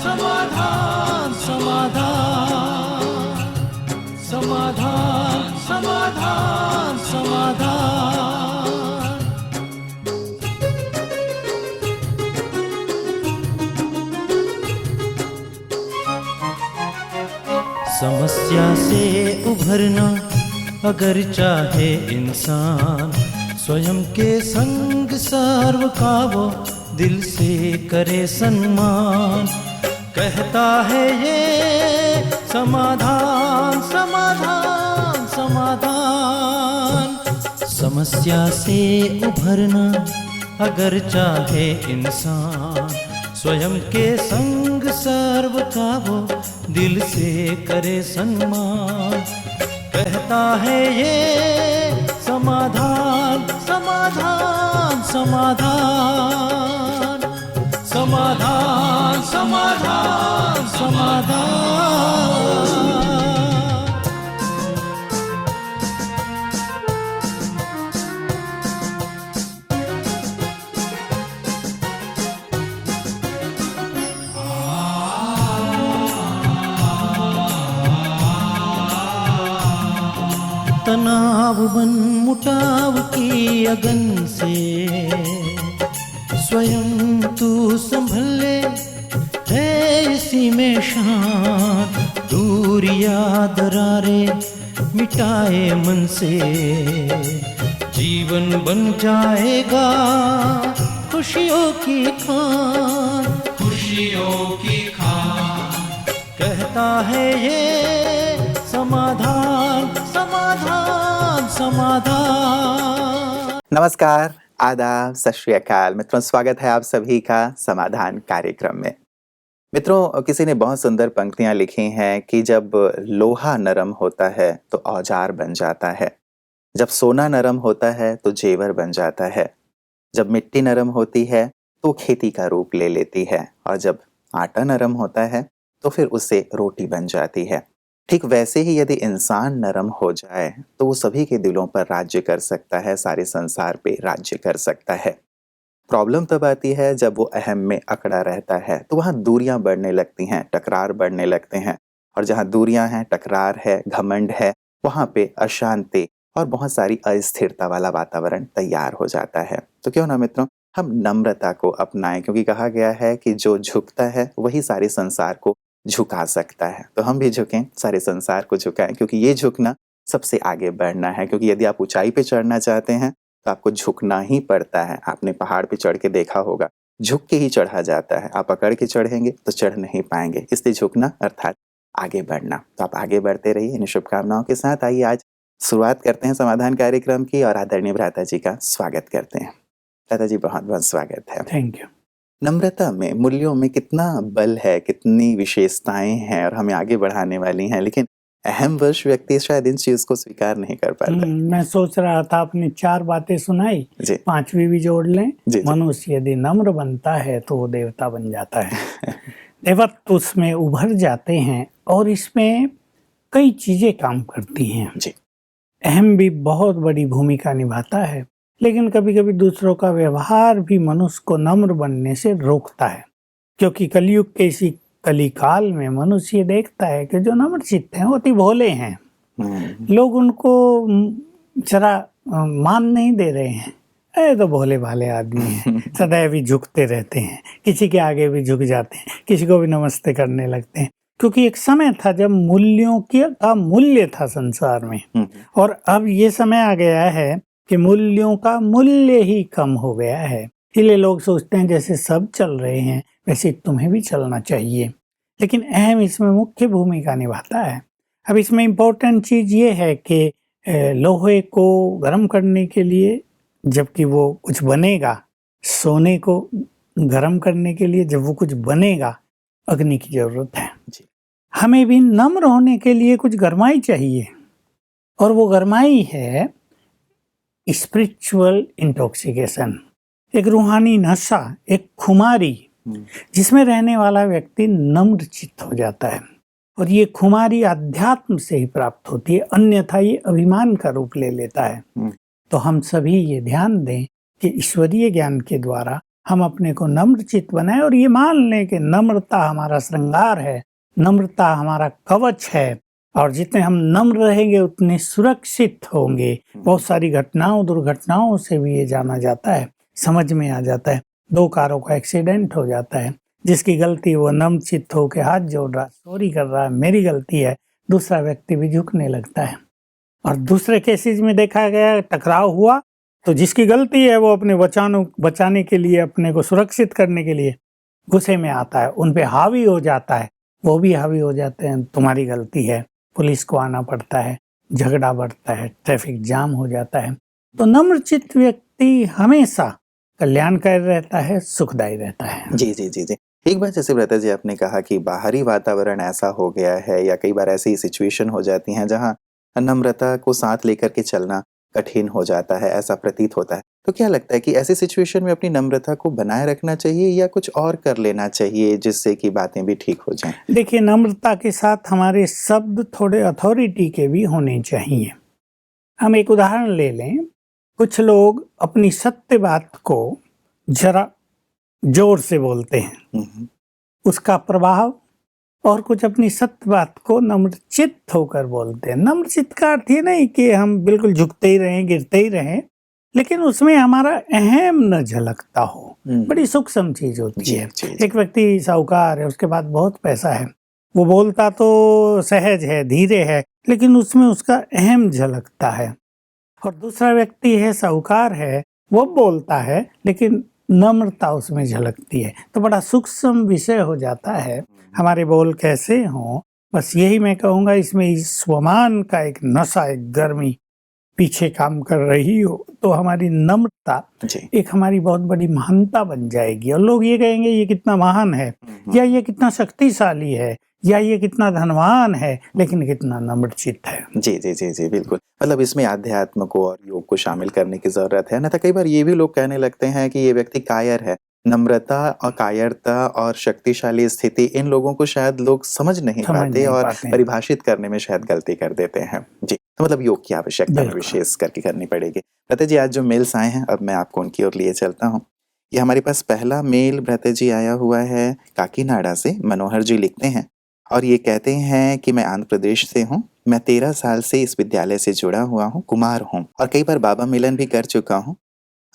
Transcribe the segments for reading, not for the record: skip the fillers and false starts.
समाधान समाधान समाधान समाधान समाधान समाधान। समस्या से उभरना अगर चाहे इंसान, स्वयं के संग सर्व का वो दिल से करे सम्मान। कहता है ये समाधान समाधान समाधान। समस्या से उभरना अगर चाहे इंसान, स्वयं के संग सर्व का वो दिल से करे सम्मान। कहता है ये समाधान समाधान समाधान समाधान समाधान समाधान। तनाव बन मुटाव की अगन से स्वयं तू संभल ले, है इसी में शान। दूरिया दरारे मिटाए मन से, जीवन बन जाएगा खुशियों की खान खुशियों की खान। कहता है ये समाधान समाधान समाधान। नमस्कार, आदाब, सत श्री अकाल मित्रों, स्वागत है आप सभी का समाधान कार्यक्रम में। मित्रों, किसी ने बहुत सुंदर पंक्तियां लिखी हैं कि जब लोहा नरम होता है तो औजार बन जाता है, जब सोना नरम होता है तो जेवर बन जाता है, जब मिट्टी नरम होती है तो खेती का रूप ले लेती है, और जब आटा नरम होता है तो फिर उससे रोटी बन जाती है। ठीक वैसे ही यदि इंसान नरम हो जाए तो वो सभी के दिलों पर राज्य कर सकता है, सारे संसार पे राज्य कर सकता है। प्रॉब्लम तब आती है जब वो अहम में अकड़ा रहता है, तो वहाँ दूरियां बढ़ने लगती हैं, टकरार बढ़ने लगते हैं, और जहाँ दूरियां हैं, टकरार है, घमंड है, वहाँ पे अशांति और बहुत सारी अस्थिरता वाला वातावरण तैयार हो जाता है। तो क्यों ना मित्रों, हम नम्रता को अपनाएं, क्योंकि कहा गया है कि जो झुकता है वही सारे संसार को झुका सकता है। तो हम भी झुकें, सारे संसार को झुकाएं, क्योंकि ये झुकना सबसे आगे बढ़ना है। क्योंकि यदि आप ऊंचाई पे चढ़ना चाहते हैं तो आपको झुकना ही पड़ता है। आपने पहाड़ पे चढ़ के देखा होगा, झुक के ही चढ़ा जाता है। आप अकड़ के चढ़ेंगे तो चढ़ नहीं पाएंगे। इसलिए झुकना अर्थात आगे बढ़ना। तो आप आगे बढ़ते रहिए इन शुभकामनाओं के साथ। आइए आज शुरुआत करते हैं समाधान कार्यक्रम की, और आदरणीय भ्राता जी का स्वागत करते हैं। भ्राता जी, बहुत बहुत स्वागत है। Thank you. नम्रता में, मूल्यों में कितना बल है, कितनी विशेषताएं हैं और हमें आगे बढ़ाने वाली हैं, लेकिन अहमवश व्यक्ति शायद इन चीज को स्वीकार नहीं कर पाता। मैं सोच रहा था, आपने 4 बातें सुनाई, पांचवी भी जोड़ लें। मनुष्य यदि नम्र बनता है तो वो देवता बन जाता है। देवत्व उसमें उभर जाते हैं, और इसमें कई चीजें काम करती हैं। अहम भी बहुत बड़ी भूमिका निभाता है, लेकिन कभी कभी दूसरों का व्यवहार भी मनुष्य को नम्र बनने से रोकता है। क्योंकि कलयुग के इसी कलिकाल में मनुष्य देखता है कि जो नम्र चित्त हैं अति भोले हैं, लोग उनको जरा मान नहीं दे रहे हैं। ये तो भोले भाले आदमी हैं, सदैव ही झुकते रहते हैं, किसी के आगे भी झुक जाते हैं, किसी को भी नमस्ते करने लगते हैं। क्योंकि एक समय था जब मूल्यों का मूल्य था संसार में, और अब ये समय आ गया है कि मूल्यों का मूल्य ही कम हो गया है। इसलिए लोग सोचते हैं जैसे सब चल रहे हैं वैसे तुम्हें भी चलना चाहिए, लेकिन अहम इसमें मुख्य भूमिका निभाता है। अब इसमें इम्पोर्टेंट चीज़ ये है कि लोहे को गर्म करने के लिए, जबकि वो कुछ बनेगा, सोने को गर्म करने के लिए जब वो कुछ बनेगा, अग्नि की जरूरत है। हमें भी नम्र होने के लिए कुछ गरमाई चाहिए, और वो गरमाई है स्पिरिचुअल इंटॉक्सिकेशन, एक रूहानी नशा, एक खुमारी, जिसमें रहने वाला व्यक्ति नम्र चित्त हो जाता है। और ये खुमारी अध्यात्म से ही प्राप्त होती है, अन्यथा ये अभिमान का रूप ले लेता है। तो हम सभी ये ध्यान दें कि ईश्वरीय ज्ञान के द्वारा हम अपने को नम्र चित्त बनाए और ये मान लें कि नम्रता हमारा श्रृंगार है, नम्रता हमारा कवच है, और जितने हम नम्र रहेंगे उतने सुरक्षित होंगे। बहुत सारी घटनाओं दुर्घटनाओं से भी ये जाना जाता है, समझ में आ जाता है। 2 कारों का एक्सीडेंट हो जाता है, जिसकी गलती वो नम्र चित्त हो के हाथ जोड़ रहा, सॉरी कर रहा है, मेरी गलती है, दूसरा व्यक्ति भी झुकने लगता है। और दूसरे केसेस में देखा गया टकराव हुआ तो जिसकी गलती है वो अपने बचाने के लिए, अपने को सुरक्षित करने के लिए गुस्से में आता है, उन पे हावी हो जाता है, वो भी हावी हो जाते हैं, तुम्हारी गलती है, पुलिस को आना पड़ता है, झगड़ा बढ़ता है, ट्रैफिक जाम हो जाता है। तो नम्रचित्त व्यक्ति हमेशा कल्याणकारी रहता है, सुखदायी रहता है। जी जी जी जी। एक बार जैसे ब्रता जी आपने कहा कि बाहरी वातावरण ऐसा हो गया है या कई बार ऐसी सिचुएशन हो जाती हैं जहां नम्रता को साथ लेकर के चलना कठिन हो जाता है, ऐसा प्रतीत होता है। तो क्या लगता है कि ऐसी सिचुएशन में अपनी नम्रता को बनाए रखना चाहिए या कुछ और कर लेना चाहिए जिससे कि बातें भी ठीक हो जाएं? देखिए, नम्रता के साथ हमारे शब्द थोड़े अथॉरिटी के भी होने चाहिए। हम एक उदाहरण ले लें, कुछ लोग अपनी सत्य बात को जरा जोर से बोलते हैं, उसका प्रभाव, और कुछ अपनी सत्य बात को नम्रचित्त होकर बोलते हैं। नम्रचित्त का अर्थ ये नहीं कि हम बिल्कुल झुकते ही रहें, गिरते ही रहें, लेकिन उसमें हमारा अहम न झलकता हो। बड़ी सूक्ष्म चीज होती है। एक व्यक्ति साहूकार है, उसके पास बहुत पैसा है, वो बोलता तो सहज है, धीरे है, लेकिन उसमें उसका अहम झलकता है। और दूसरा व्यक्ति है, साहूकार है, वो बोलता है लेकिन नम्रता उसमें झलकती है। तो बड़ा सूक्ष्म विषय हो जाता है हमारे बोल कैसे हों। बस यही मैं कहूँगा, इसमें इस स्वमान का एक नशा, एक गर्मी पीछे काम कर रही हो तो हमारी नम्रता एक हमारी बहुत बड़ी महानता बन जाएगी, और लोग ये कहेंगे ये कितना महान है, या ये कितना शक्तिशाली है, या ये कितना धनवान है, लेकिन कितना नम्रचित्त है। जी जी जी जी, बिल्कुल। मतलब इसमें आध्यात्म को और योग को शामिल करने की जरूरत है ना। तो कई बार ये भी लोग कहने लगते हैं कि ये व्यक्ति कायर है। नम्रता और कायरता और शक्तिशाली स्थिति, इन लोगों को शायद लोग समझ नहीं पाते और परिभाषित करने में शायद गलती कर देते हैं। जी, तो मतलब योग की आवश्यकता में विशेष करके करनी पड़ेगी। ब्रता जी, आज जो मेल्स आए हैं, अब मैं आपको उनकी ओर लिए चलता हूँ। ये हमारे पास पहला मेल ब्रता जी आया हुआ है काकीनाडा से। मनोहर जी लिखते हैं और ये कहते हैं कि मैं आंध्र प्रदेश से हूँ, मैं 13 साल से इस विद्यालय से जुड़ा हुआ हूँ, कुमार हूँ और कई बार बाबा मिलन भी कर चुका हूँ।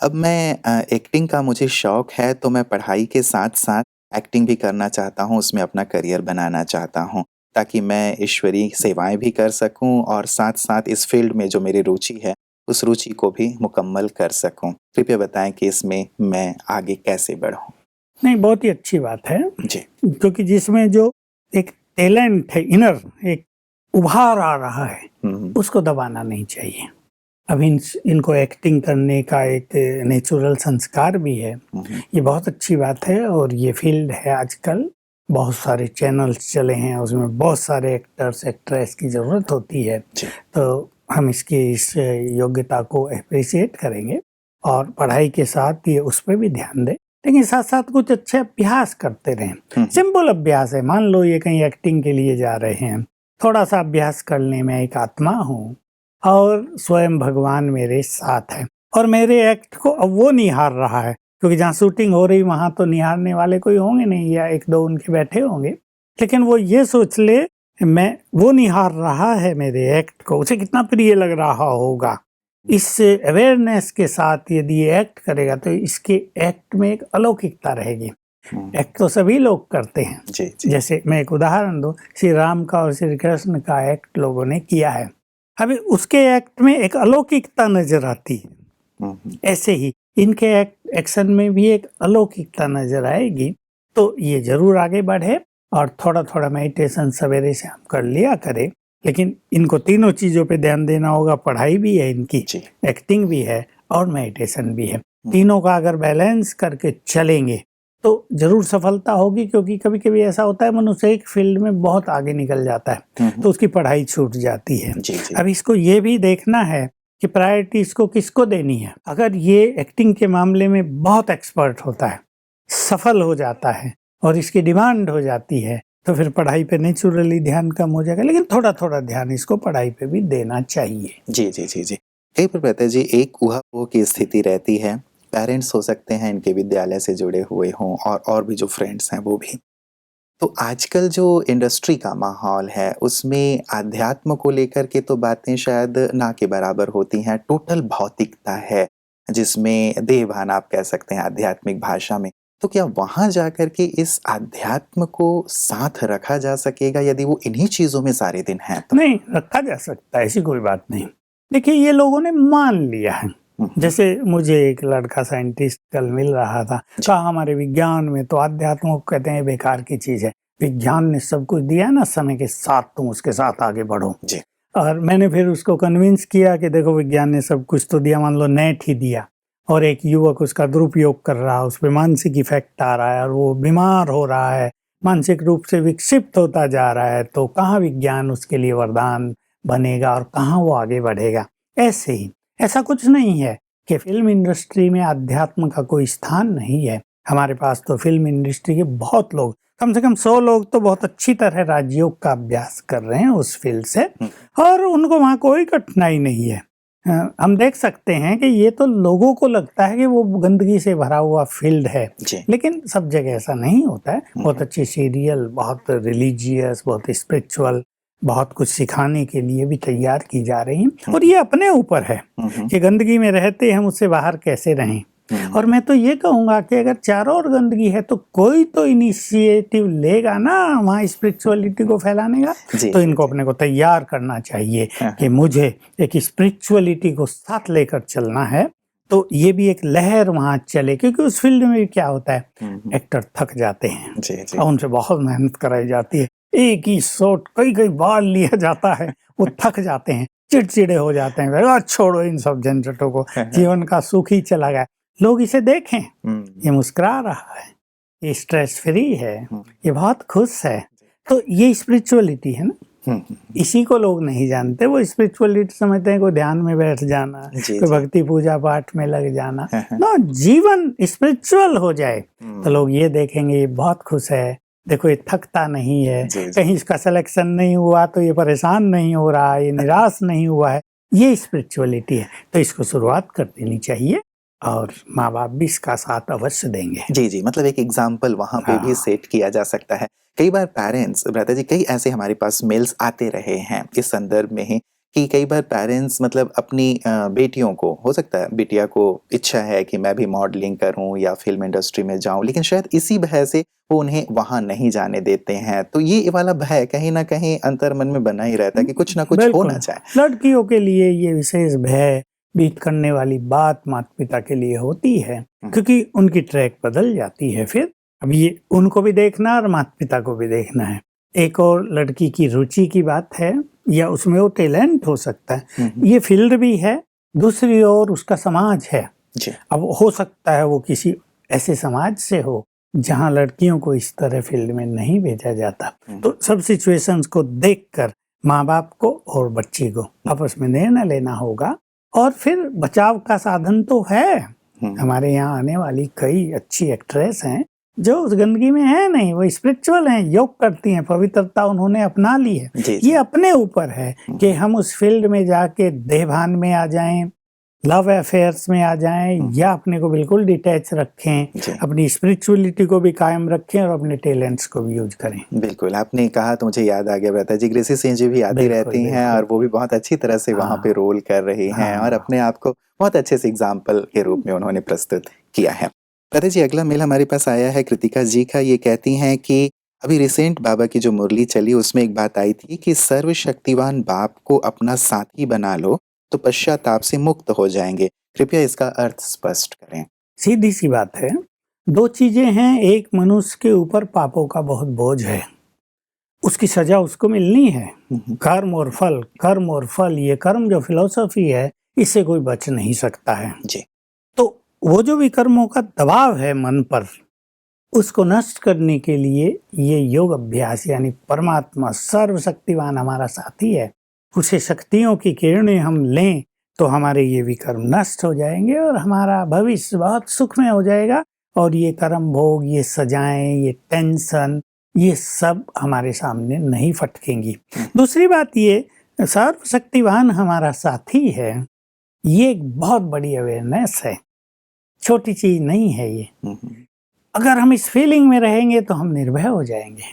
अब मैं एक्टिंग का मुझे शौक है, तो मैं पढ़ाई के साथ साथ एक्टिंग भी करना चाहता हूँ, उसमें अपना करियर बनाना चाहता हूँ ताकि मैं ईश्वरीय सेवाएं भी कर सकूं और साथ साथ इस फील्ड में जो मेरी रुचि है उस रुचि को भी मुकम्मल कर सकूं। कृपया बताएं कि इसमें मैं आगे कैसे बढ़ूं। नहीं, बहुत ही अच्छी बात है जी, क्योंकि जिसमें जो एक टैलेंट है, इनर एक उभार आ रहा है, उसको दबाना नहीं चाहिए। अब इनको एक्टिंग करने का एक नेचुरल संस्कार भी है, ये बहुत अच्छी बात है। और ये फील्ड है आजकल, बहुत सारे चैनल्स चले हैं, उसमें बहुत सारे एक्टर्स एक्ट्रेस की ज़रूरत होती है, तो हम इसकी इस योग्यता को अप्रिशिएट करेंगे और पढ़ाई के साथ ये उस पर भी ध्यान दें, लेकिन साथ साथ कुछ अच्छे अभ्यास करते रहें। सिंपल अभ्यास है, मान लो ये कहीं एक्टिंग के लिए जा रहे हैं, थोड़ा सा अभ्यास करने में एक आत्मा हूँ और स्वयं भगवान मेरे साथ है और मेरे एक्ट को अब वो निहार रहा है, क्योंकि जहाँ शूटिंग हो रही वहाँ तो निहारने वाले कोई होंगे नहीं, या 1-2 उनके बैठे होंगे, लेकिन वो ये सोच ले मैं वो निहार रहा है मेरे एक्ट को, उसे कितना प्रिय लग रहा होगा। इस अवेयरनेस के साथ यदि ये एक्ट करेगा तो इसके एक्ट में एक अलौकिकता रहेगी। एक्ट तो सभी लोग करते हैं जी, जी। जैसे मैं एक उदाहरण दूं, श्री राम का और श्री कृष्ण का एक्ट लोगों ने किया है, अभी उसके एक्ट में एक अलौकिकता नजर आती है, ऐसे ही इनके एक्शन में भी एक अलौकिकता नजर आएगी। तो ये जरूर आगे बढ़े और थोड़ा थोड़ा मेडिटेशन सवेरे से हम कर लिया करें, लेकिन इनको तीनों चीजों पे ध्यान देना होगा। पढ़ाई भी है इनकी, एक्टिंग भी है और मेडिटेशन भी है। तीनों का अगर बैलेंस करके चलेंगे तो जरूर सफलता होगी, क्योंकि कभी कभी ऐसा होता है मनुष्य एक फील्ड में बहुत आगे निकल जाता है तो उसकी पढ़ाई छूट जाती है। अब इसको ये भी देखना है कि प्रायोरिटी इसको किसको देनी है। अगर ये एक्टिंग के मामले में बहुत एक्सपर्ट होता है, सफल हो जाता है और इसकी डिमांड हो जाती है, तो फिर पढ़ाई पे नेचुरली ध्यान कम हो जाएगा, लेकिन थोड़ा थोड़ा ध्यान इसको पढ़ाई पे भी देना चाहिए। जी जी जी जी। कई बार कहते हैं जी, एक ऊहापोह की स्थिति रहती है, पेरेंट्स हो सकते हैं इनके विद्यालय से जुड़े हुए हों और भी जो फ्रेंड्स हैं वो भी। तो आजकल जो इंडस्ट्री का माहौल है उसमें अध्यात्म को लेकर के तो बातें शायद ना के बराबर होती हैं, टोटल भौतिकता है जिसमें देहभान आप कह सकते हैं आध्यात्मिक भाषा में। तो क्या वहां जाकर के इस अध्यात्म को साथ रखा जा सकेगा यदि वो इन्हीं चीजों में सारे दिन है तो? नहीं, रखा जा सकता है, ऐसी कोई बात नहीं। देखिए, ये लोगों ने मान लिया है। जैसे मुझे एक लड़का साइंटिस्ट कल मिल रहा था, कहा हमारे विज्ञान में तो अध्यात्म को कहते हैं बेकार की चीज है, विज्ञान ने सब कुछ दिया ना, समय के साथ तुम उसके साथ आगे बढ़ो जी। और मैंने फिर उसको कन्विंस किया कि देखो विज्ञान ने सब कुछ तो दिया, मान लो नेट ही दिया और एक युवक उसका दुरुपयोग कर रहा है, उस पर मानसिक इफेक्ट आ रहा है और वो बीमार हो रहा है, मानसिक रूप से विक्षिप्त होता जा रहा है, तो कहाँ विज्ञान उसके लिए वरदान बनेगा और कहाँ वो आगे बढ़ेगा। ऐसे ही ऐसा कुछ नहीं है कि फिल्म इंडस्ट्री में अध्यात्म का कोई स्थान नहीं है। हमारे पास तो फिल्म इंडस्ट्री के बहुत लोग, कम से कम 100 लोग तो बहुत अच्छी तरह राजयोग का अभ्यास कर रहे हैं उस फील्ड से और उनको वहाँ कोई कठिनाई नहीं है। हम देख सकते हैं कि ये तो लोगों को लगता है कि वो गंदगी से भरा हुआ फील्ड है, लेकिन सब जगह ऐसा नहीं होता है। बहुत अच्छी सीरियल, बहुत रिलीजियस, बहुत स्पिरिचुअल, बहुत कुछ सिखाने के लिए भी तैयार की जा रही हैं और ये अपने ऊपर है कि गंदगी में रहते हम उससे बाहर कैसे रहें। और मैं तो ये कहूँगा कि अगर चारों ओर गंदगी है तो कोई तो इनिशिएटिव लेगा ना वहाँ स्पिरिचुअलिटी को फैलाने का। तो इनको अपने को तैयार करना चाहिए कि मुझे एक स्पिरिचुअलिटी को साथ लेकर चलना है, तो ये भी एक लहर वहाँ चले, क्योंकि उस फील्ड में क्या होता है, एक्टर थक जाते हैं और उनसे बहुत मेहनत कराई जाती है, एक ही शॉट कई बार लिया जाता है, वो थक जाते हैं, चिड़चिड़े हो जाते हैं, छोड़ो इन सब झंझटों को, जीवन का सुख ही चला गया। लोग इसे देखें, ये मुस्कुरा रहा है, ये स्ट्रेस फ्री है, ये बहुत खुश है, तो ये स्पिरिचुअलिटी है ना। इसी को लोग नहीं जानते, वो स्पिरिचुअलिटी समझते हैं कोई ध्यान में बैठ जाना, कोई भक्ति पूजा पाठ में लग जाना। ना, जीवन स्पिरिचुअल हो जाए तो लोग ये देखेंगे ये बहुत खुश है, देखो ये थकता नहीं है, कहीं इसका सिलेक्शन नहीं हुआ तो ये परेशान नहीं हो रहा है, ये निराश नहीं हुआ है, ये स्पिरिचुअलिटी है। तो इसको शुरुआत कर देनी चाहिए और माँ बाप भी इसका साथ अवश्य देंगे। जी, मतलब एक एग्जाम्पल वहाँ पे भी सेट किया जा सकता है। कई बार पेरेंट्स, ब्रदर जी, कई ऐसे हमारे पास मेल्स आते रहे हैं इस संदर्भ में ही कि कई बार पेरेंट्स मतलब अपनी बेटियों को, हो सकता है बिटिया को इच्छा है कि मैं भी मॉडलिंग करूं या फिल्म इंडस्ट्री में जाऊं, लेकिन शायद इसी भय से वो उन्हें वहां नहीं जाने देते हैं। तो ये वाला भय कहीं ना कहीं अंतर मन में बना ही रहता है कि कुछ ना कुछ हो ना जाए। लड़कियों के लिए ये विशेष भय बीत करने वाली बात माता पिता के लिए होती है, क्योंकि उनकी ट्रैक बदल जाती है। फिर अब ये उनको भी देखना और माता पिता को भी देखना है। एक और लड़की की रुचि की बात है या उसमें वो टैलेंट हो सकता है, ये फील्ड भी है, दूसरी ओर उसका समाज है। अब हो सकता है वो किसी ऐसे समाज से हो जहां लड़कियों को इस तरह फील्ड में नहीं भेजा जाता। तो सब सिचुएशंस को देखकर माँ बाप को और बच्ची को आपस में निर्णय लेना होगा। और फिर बचाव का साधन तो है, हमारे यहाँ आने वाली कई अच्छी एक्ट्रेस हैं जो उस गंदगी में है नहीं, वो स्पिरिचुअल हैं, योग करती हैं, पवित्रता उन्होंने अपना ली है। ये अपने ऊपर है कि हम उस फील्ड में जाके देहभान में आ जाएं, लव अफेयर्स में आ जाएं, या अपने को बिल्कुल डिटैच रखें, अपनी स्पिरिचुअलिटी को भी कायम रखें और अपने टैलेंट्स को भी यूज करें। बिल्कुल, आपने कहा तो मुझे याद आ गया ब्रदर जी, ग्रेसी सिंह जी भी आती रहती हैं और वो भी बहुत अच्छी तरह से वहाँ पे रोल कर रही हैं और अपने आप को बहुत अच्छे से एग्जाम्पल के रूप में उन्होंने प्रस्तुत किया है। ब्रदर जी, अगला मेल हमारे पास आया है कृतिका जी का। ये कहती हैं कि अभी रिसेंट बाबा की जो मुरली चली उसमें एक बात आई थी कि सर्वशक्तिवान बाप को अपना साथी बना लो तो पश्चाताप से मुक्त हो जाएंगे, कृपया इसका अर्थ स्पष्ट करें। सीधी सी बात है, दो चीजें हैं, एक मनुष्य के ऊपर पापों का बहुत बोझ है, उसकी सजा उसको मिलनी है, कर्म और फल, कर्म और फल, ये कर्म जो फिलॉसफी है इससे कोई बच नहीं सकता है जी। तो वो जो विकर्मों का दबाव है मन पर, उसको नष्ट करने के लिए ये योग अभ्यास यानी परमात्मा सर्वशक्तिवान हमारा साथी है, उसे शक्तियों की किरणें हम लें तो हमारे ये विकर्म नष्ट हो जाएंगे और हमारा भविष्य बहुत सुखमय हो जाएगा। और ये कर्म भोग, ये सजाएं, ये टेंशन, ये सब हमारे सामने नहीं फटकेंगी। दूसरी बात, ये सर्वशक्तिवान हमारा साथी है, ये एक बहुत बड़ी अवेयरनेस है छोटी चीज नहीं है ये। अगर हम इस फीलिंग में रहेंगे तो हम निर्भय हो जाएंगे,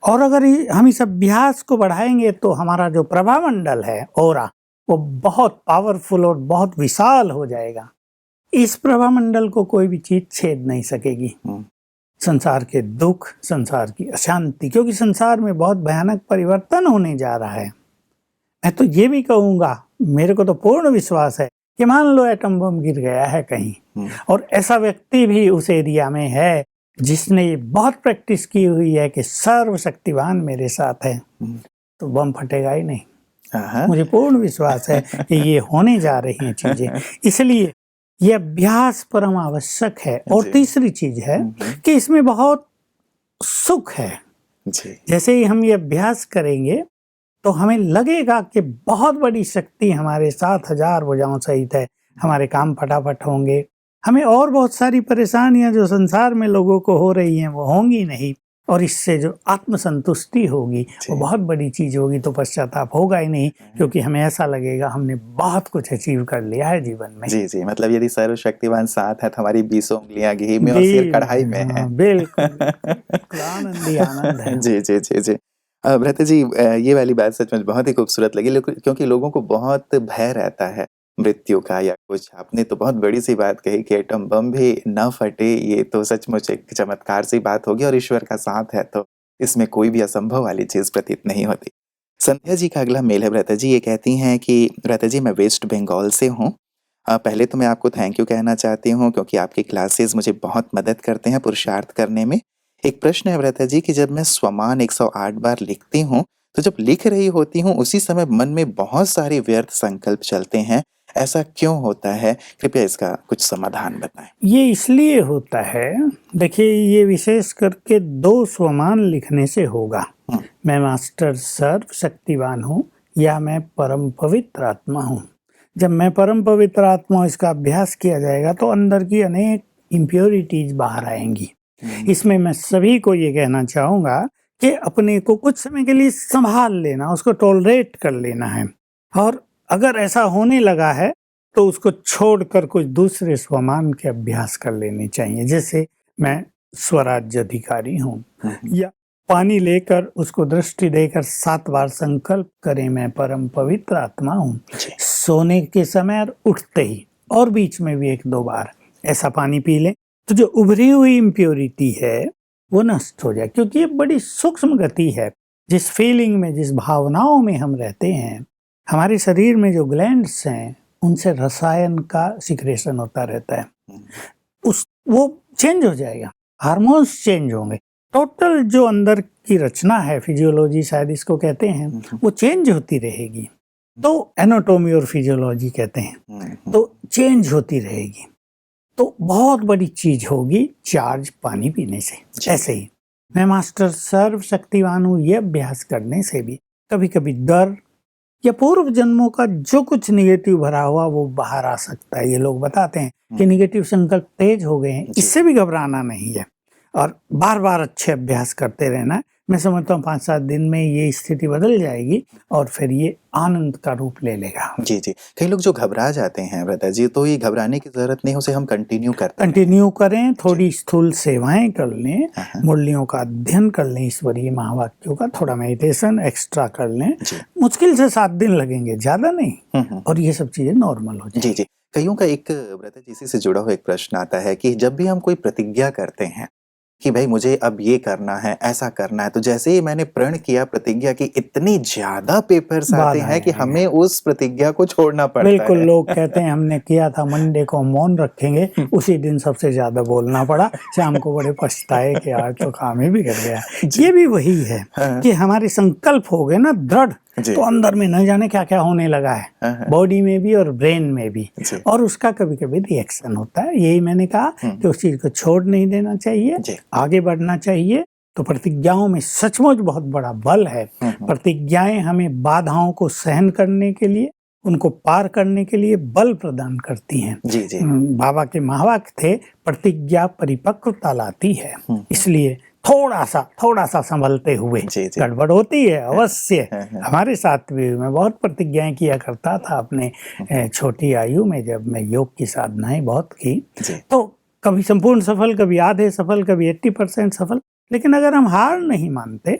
और अगर हम इस अभ्यास को बढ़ाएंगे तो हमारा जो प्रभामंडल है ऑरा, वो बहुत पावरफुल और बहुत विशाल हो जाएगा। इस प्रभामंडल को कोई भी चीज छेद नहीं सकेगी। संसार के दुख, संसार की अशांति, क्योंकि संसार में बहुत भयानक परिवर्तन होने जा रहा है। मैं तो ये भी कहूँगा, मेरे को तो पूर्ण विश्वास है कि मान लो एटम बम गिर गया है कहीं, और ऐसा व्यक्ति भी उस एरिया में है जिसने ये बहुत प्रैक्टिस की हुई है कि सर्वशक्तिवान मेरे साथ है, तो बम फटेगा ही नहीं। मुझे पूर्ण विश्वास है कि ये होने जा रही हैं चीजें, इसलिए ये अभ्यास परम आवश्यक है। और तीसरी चीज है कि इसमें बहुत सुख है। जैसे ही हम ये अभ्यास करेंगे तो हमें लगेगा कि बहुत बड़ी शक्ति हमारे साथ हजार भुजाओं सहित है, हमारे काम फटाफट होंगे, हमें और बहुत सारी परेशानियां जो संसार में लोगों को हो रही हैं वो होंगी नहीं, और इससे जो आत्मसंतुष्टि होगी वो बहुत बड़ी चीज होगी। तो पश्चाताप होगा ही नहीं, क्योंकि हमें ऐसा लगेगा हमने बहुत कुछ अचीव कर लिया है जीवन में। जी जी, मतलब यदि सर्वशक्तिवान साथ है तो हमारी 20 उंगलियां घी में और सिर कढ़ाई में है। बिल्कुल आनंद ही आनंद है। जी जी जी जी। भ्राता जी, ये वाली बात सच में बहुत ही खूबसूरत लगी, क्योंकि लोगों को बहुत भय रहता है मृत्यु का या कुछ। आपने तो बहुत बड़ी सी बात कही कि एटम बम भी न फटे, ये तो सचमुच एक चमत्कार सी बात होगी, और ईश्वर का साथ है तो इसमें कोई भी असंभव वाली चीज प्रतीत नहीं होती। संध्या जी का अगला मेल है। भ्राता जी ये कहती हैं कि भ्राता जी मैं वेस्ट बंगाल से हूँ। पहले तो मैं आपको थैंक यू कहना चाहती हूँ, क्योंकि आपकी क्लासेस मुझे बहुत मदद करते हैं पुरुषार्थ करने में। एक प्रश्न है भ्राता जी कि जब मैं स्वमान 108 बार लिखती हूँ तो जब लिख रही होती हूँ उसी समय मन में बहुत सारे व्यर्थ संकल्प चलते हैं, ऐसा क्यों होता है? कृपया इसका कुछ समाधान बताएं। ये इसलिए होता है, देखिए ये विशेष करके 2 स्वमान लिखने से होगा। मैं मास्टर सर्वशक्तिवान हूँ या मैं परम पवित्र आत्मा हूँ। जब मैं परम पवित्र आत्मा हूँ, इसका अभ्यास किया जाएगा तो अंदर की अनेक इम्प्योरिटीज बाहर आएंगी। इसमें मैं सभी को ये कहना चाहूँगा कि अपने को कुछ समय के लिए संभाल लेना, उसको टॉलरेट कर लेना है, और अगर ऐसा होने लगा है तो उसको छोड़कर कुछ दूसरे स्वमान के अभ्यास कर लेने चाहिए। जैसे मैं स्वराज्य अधिकारी हूँ, या पानी लेकर उसको दृष्टि देकर 7 बार संकल्प करें मैं परम पवित्र आत्मा हूँ। सोने के समय और उठते ही और बीच में भी 1-2 बार ऐसा पानी पी लें तो जो उभरी हुई इम्प्योरिटी है वो नष्ट हो जाए। क्योंकि ये बड़ी सूक्ष्म गति है। जिस फीलिंग में, जिस भावनाओं में हम रहते हैं, हमारे शरीर में जो ग्लैंड्स हैं उनसे रसायन का सिक्रेशन होता रहता है, वो चेंज हो जाएगा, हार्मोन्स चेंज होंगे, टोटल जो अंदर की रचना है, फिजियोलॉजी शायद इसको कहते हैं, वो चेंज होती रहेगी। तो एनाटॉमी और फिजियोलॉजी कहते हैं, तो चेंज होती रहेगी। तो बहुत बड़ी चीज होगी चार्ज पानी पीने से। ऐसे ही मैं मास्टर सर्वशक्तिवान हूँ, ये अभ्यास करने से भी कभी कभी डर या पूर्व जन्मों का जो कुछ निगेटिव भरा हुआ वो बाहर आ सकता है। ये लोग बताते हैं कि निगेटिव संकल्प तेज हो गए हैं, इससे भी घबराना नहीं है, और बार बार अच्छे अभ्यास करते रहना। मैं समझता हूँ 5-7 दिन में ये स्थिति बदल जाएगी और फिर ये आनंद का रूप ले लेगा। जी जी। कई लोग जो घबरा जाते हैं भ्राता जी, तो ये घबराने की जरूरत नहीं, उसे हम कंटिन्यू करें, थोड़ी स्थूल सेवाएं कर लें, मुरलियों का अध्ययन कर लें, ईश्वरीय महावाक्यों का थोड़ा मेडिटेशन एक्स्ट्रा कर लें। मुश्किल से 7 दिन लगेंगे, ज्यादा नहीं, और ये सब चीजें नॉर्मल हो जाएंगी। जी जी। कईयों का एक भ्राता जी इसी से जुड़ा हुआ एक प्रश्न आता है कि जब भी हम कोई प्रतिज्ञा करते हैं कि भाई मुझे अब ये करना है, ऐसा करना है, तो जैसे ही मैंने प्रण किया प्रतिज्ञा की, इतनी ज्यादा पेपर्स आते हैं कि हमें उस प्रतिज्ञा को छोड़ना पड़ता है। बिल्कुल, लोग कहते हैं हमने किया था मंडे को मौन रखेंगे, उसी दिन सबसे ज्यादा बोलना पड़ा, शाम को बड़े पछताए कि आज तो काम ही बिगड़ गया। ये भी वही है कि हमारे संकल्प हो गए ना दृढ़, तो अंदर में न जाने क्या क्या होने लगा है, बॉडी में भी और ब्रेन में भी, और उसका कभी कभी रिएक्शन होता है। यही मैंने कहा कि उस चीज को छोड़ नहीं देना चाहिए, आगे बढ़ना चाहिए। तो प्रतिज्ञाओं में सचमुच बहुत बड़ा बल है। प्रतिज्ञाएं हमें बाधाओं को सहन करने के लिए, उनको पार करने के लिए बल प्रदान करती हैं। बाबा के महावाक्य थे, प्रतिज्ञा परिपक्वता लाती है। इसलिए थोड़ा सा संभलते हुए। गड़बड़ होती है अवश्य, हमारे साथ भी मैं बहुत प्रतिज्ञाएं किया करता था अपने छोटी आयु में, जब मैं योग की साधनाएं बहुत की, तो कभी संपूर्ण सफल, कभी आधे सफल, कभी 80% सफल, लेकिन अगर हम हार नहीं मानते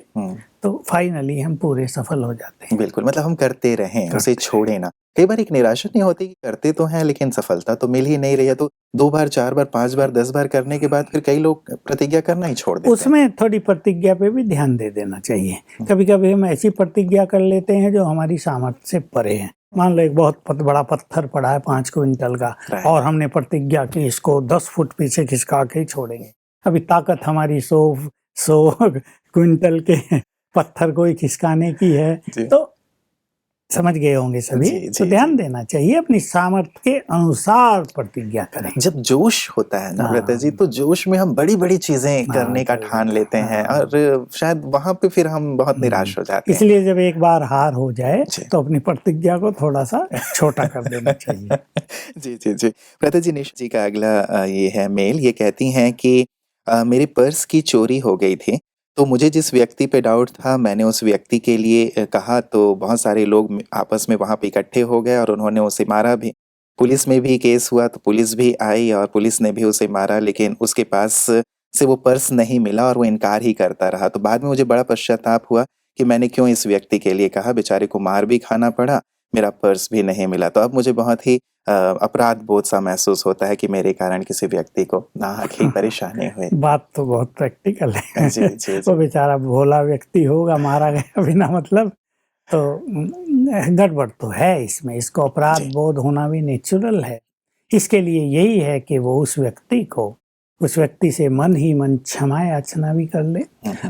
तो फाइनली हम पूरे सफल हो जाते हैं। बिल्कुल, मतलब हम करते रहें, उसे छोड़े ना। कई बार एक निराशा नहीं होती कि करते तो हैं लेकिन सफलता तो मिल ही नहीं रही है, तो 2 बार 4 बार 5 बार 10 बार करने के बाद फिर कई लोग प्रतिज्ञा करना ही छोड़ देते हैं। उसमें थोड़ी प्रतिज्ञा पे भी ध्यान दे देना चाहिए। कभी कभी हम ऐसी प्रतिज्ञा कर लेते हैं जो हमारी सामर्थ्य से परे है। मान लो एक बहुत बड़ा पत्थर पड़ा है 5 क्विंटल का, और हमने प्रतिज्ञा की इसको 10 फुट पीछे खिसका के ही छोड़ेंगे। अभी ताकत हमारी 100 क्विंटल के पत्थर को ही खिसकाने की है, तो समझ गए होंगे सभी। तो ध्यान देना चाहिए, अपनी सामर्थ्य के अनुसार प्रतिज्ञा करें। जब जोश होता है ना व्रत जी, तो जोश में हम बड़ी बड़ी चीजें करने का ठान लेते हैं, और शायद वहां पे फिर हम बहुत निराश हो जाते हैं। इसलिए जब एक बार हार हो जाए तो अपनी प्रतिज्ञा को थोड़ा सा छोटा कर देना चाहिए। जी जी जी। व्रत जी, निशा जी का अगला ये है मेल, ये कहती हैं कि मेरे पर्स की चोरी हो गई थी, तो मुझे जिस व्यक्ति पे डाउट था मैंने उस व्यक्ति के लिए कहा, तो बहुत सारे लोग आपस में वहाँ पे इकट्ठे हो गए और उन्होंने उसे मारा भी। पुलिस में भी केस हुआ, तो पुलिस भी आई और पुलिस ने भी उसे मारा, लेकिन उसके पास से वो पर्स नहीं मिला और वो इनकार ही करता रहा। तो बाद में मुझे बड़ा पश्चाताप हुआ कि मैंने क्यों इस व्यक्ति के लिए कहा, बेचारे को मार भी खाना पड़ा, मेरा पर्स भी नहीं मिला। तो अब मुझे बहुत ही अपराध बोध सा महसूस होता है कि मेरे कारण किसी व्यक्ति को नाहक ही परेशानी हुई। बात तो बहुत प्रैक्टिकल है। जी, जी, जी। वो बेचारा भोला व्यक्ति होगा, मारा गया बिना मतलब, तो गड़बड़ तो है इसमें। इसको अपराध बोध होना भी नेचुरल है। इसके लिए यही है कि वो उस व्यक्ति से मन ही मन क्षमा याचना भी कर ले,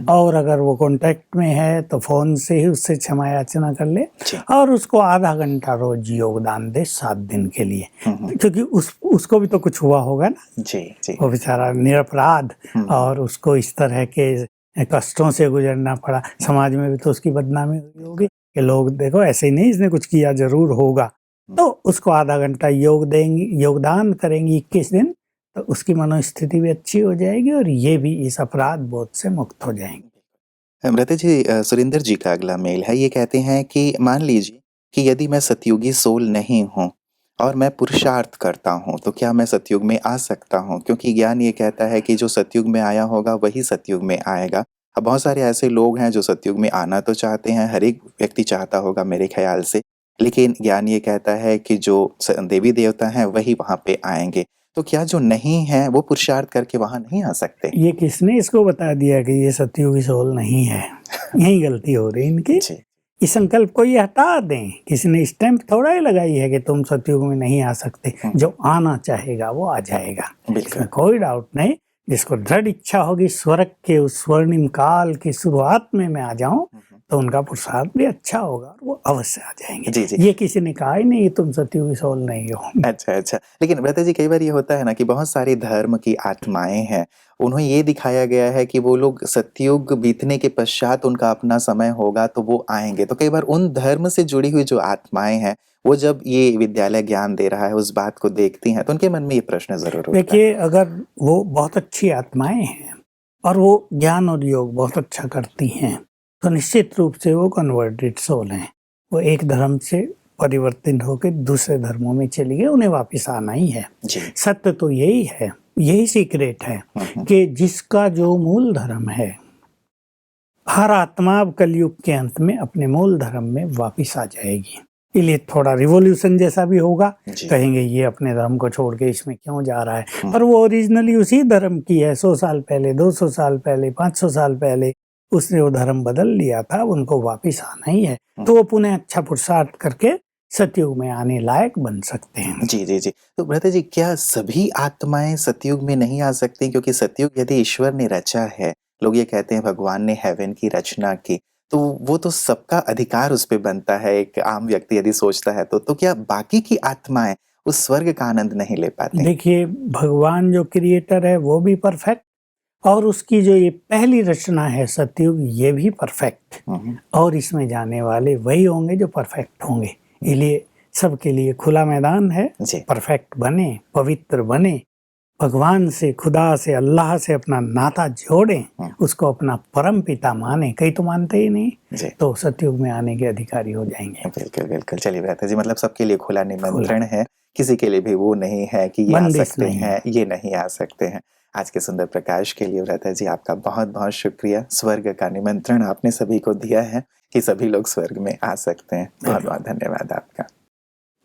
और अगर वो कांटेक्ट में है तो फोन से ही उससे क्षमा याचना कर ले, और उसको आधा घंटा रोज योगदान दे 7 दिन के लिए, क्योंकि उसको भी तो कुछ हुआ होगा ना। जी जी। वो बेचारा निरपराध, और उसको इस तरह के कष्टों से गुजरना पड़ा। समाज में भी तो उसकी बदनामी हुई होगी कि लोग देखो ऐसे ही नहीं, इसने कुछ किया जरूर होगा। तो उसको आधा घंटा योगदान करेंगी 21 दिन, तो उसकी मनोस्थिति भी अच्छी हो जाएगी और ये भी इस अपराध बोध से मुक्त हो जाएंगे। अमृता जी, सुरेंद्र जी का अगला मेल है, ये कहते हैं कि मान लीजिए कि यदि मैं सतयुगी सोल नहीं हूँ और मैं पुरुषार्थ करता हूँ, तो क्या मैं सतयुग में आ सकता हूँ? क्योंकि ज्ञान ये कहता है कि जो सतयुग में आया होगा वही सतयुग में आएगा। अब बहुत सारे ऐसे लोग हैं जो सतयुग में आना तो चाहते हैं, हर एक व्यक्ति चाहता होगा मेरे ख्याल से, लेकिन ज्ञान ये कहता है कि जो देवी देवता हैं वही वहाँ पे आएंगे। तो क्या जो नहीं है वो पुरुषार्थ करके वहां नहीं आ सकते? ये किसने इसको बता दिया कि ये सतयुगी सोल नहीं है? यही गलती हो रही इनकी। इस संकल्प को ये हटा दें। किसी ने स्टैंप थोड़ा ही लगाई है कि तुम सतयुग में नहीं आ सकते। जो आना चाहेगा वो आ जाएगा, इसमें कोई डाउट नहीं। जिसको दृढ़ इच्छा होगी स्वर्ग के उस स्वर्णिम काल की शुरुआत में मैं आ जाऊं, तो उनका पुरुषार्थ भी अच्छा होगा और वो अवश्य आ जाएंगे। जी, जी। ये किसी ने कहा ही नहीं तुम सतयुगी सोल नहीं हो। अच्छा। लेकिन व्रता जी, कई बार ये होता है ना कि बहुत सारी धर्म की आत्माएं हैं, उन्हें ये दिखाया गया है कि वो लोग सतयुग बीतने के पश्चात उनका अपना समय होगा तो वो आएंगे। तो कई बार उन धर्म से जुड़ी हुई जो आत्माएं हैं, वो जब ये विद्यालय ज्ञान दे रहा है उस बात को देखती हैं, तो उनके मन में ये प्रश्न जरूर उठता है। देखिए, अगर वो बहुत अच्छी आत्माएं हैं और वो ज्ञान और योग बहुत अच्छा करती हैं, तो निश्चित रूप से वो कन्वर्टेड सोल हैं। वो एक धर्म से परिवर्तित होकर दूसरे धर्मों में चली गई, उन्हें वापस आना ही है। सत्य तो यही है, यही सीक्रेट है कि जिसका जो मूल धर्म है, हर आत्मा अब कलयुग के अंत में अपने मूल धर्म में वापस आ जाएगी। इसलिए थोड़ा रिवॉल्यूशन जैसा भी होगा, कहेंगे ये अपने धर्म को छोड़ के इसमें क्यों जा रहा है, पर वो ओरिजिनली उसी धर्म की है। 100 साल पहले, 200 साल पहले, 500 साल पहले उसने वो धर्म बदल लिया था, उनको वापस आना ही है। तो वो पुनः अच्छा पुरुषार्थ करके सतयुग में आने लायक बन सकते हैं। जी। तो भ्राता जी, क्या सभी आत्माएं सतयुग में नहीं आ सकती? क्योंकि सतयुग यदि ईश्वर ने रचा है, लोग ये कहते हैं भगवान ने हेवन की रचना की, तो वो तो सबका अधिकार उस पे बनता है। एक आम व्यक्ति यदि सोचता है तो क्या बाकी की आत्माएं उस स्वर्ग का आनंद नहीं ले पाती? देखिए, भगवान जो क्रिएटर है वो भी परफेक्ट, और उसकी जो ये पहली रचना है सतयुग, ये भी परफेक्ट, और इसमें जाने वाले वही होंगे जो परफेक्ट होंगे। इसलिए सबके लिए खुला मैदान है। परफेक्ट बने, पवित्र बने, भगवान से, खुदा से, अल्लाह से अपना नाता जोड़ें, उसको अपना परम पिता माने, कई तो मानते ही नहीं, तो सतयुग में आने के अधिकारी हो जाएंगे। बिल्कुल बिल्कुल। चलिए भ्राता जी, मतलब सबके लिए खुला निमंत्रण है, किसी के लिए भी वो नहीं है कि ये आ सकते हैं, ये नहीं आ सकते हैं। आज के सुंदर प्रकाश के लिए भ्राता जी आपका बहुत बहुत शुक्रिया। स्वर्ग का निमंत्रण आपने सभी को दिया है कि सभी लोग स्वर्ग में आ सकते हैं। बहुत बहुत धन्यवाद आपका।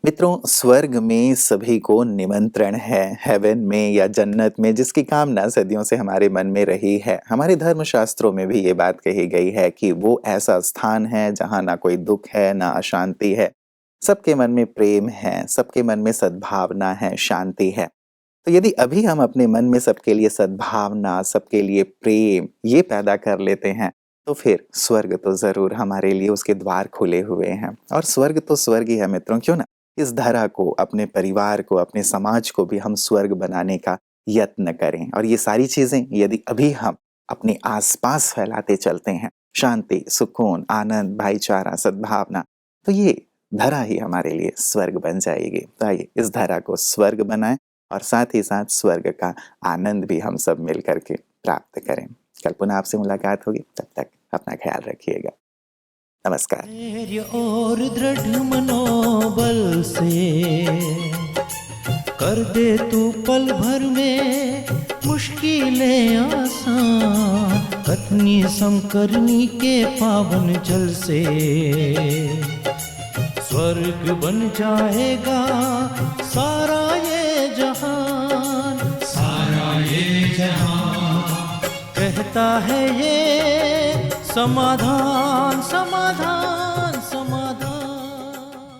मित्रों, स्वर्ग में सभी को निमंत्रण है, हेवन में या जन्नत में, जिसकी कामना सदियों से हमारे मन में रही है। हमारे धर्म शास्त्रों में भी ये बात कही गई है कि वो ऐसा स्थान है जहाँ ना कोई दुख है, ना अशांति है, सबके मन में प्रेम है, सबके मन में सद्भावना है, शांति है। तो यदि अभी हम अपने मन में सबके लिए सद्भावना, सबके लिए प्रेम ये पैदा कर लेते हैं, तो फिर स्वर्ग तो जरूर हमारे लिए उसके द्वार खुले हुए हैं। और स्वर्ग तो स्वर्ग ही है मित्रों, क्यों ना इस धरा को, अपने परिवार को, अपने समाज को भी हम स्वर्ग बनाने का यत्न करें। और ये सारी चीजें यदि अभी हम अपने आसपास फैलाते चलते हैं, शांति, सुकून, आनंद, भाईचारा, सद्भावना, तो ये धरा ही हमारे लिए स्वर्ग बन जाएगी। तो आइए इस धरा को स्वर्ग बनाएं और साथ ही साथ स्वर्ग का आनंद भी हम सब मिल करके प्राप्त करें। कल पुनः आपसे मुलाकात होगी, तब तक अपना ख्याल रखिएगा। नमस्कार। और दृढ़ मनोबल से कर दे तू पल भर में मुश्किलें आसान, कतनी समकरनी के पावन जल से स्वर्ग बन जाएगा सारा ये जहान, सारा ये जहान। कहता है ये समाधान, समाधान।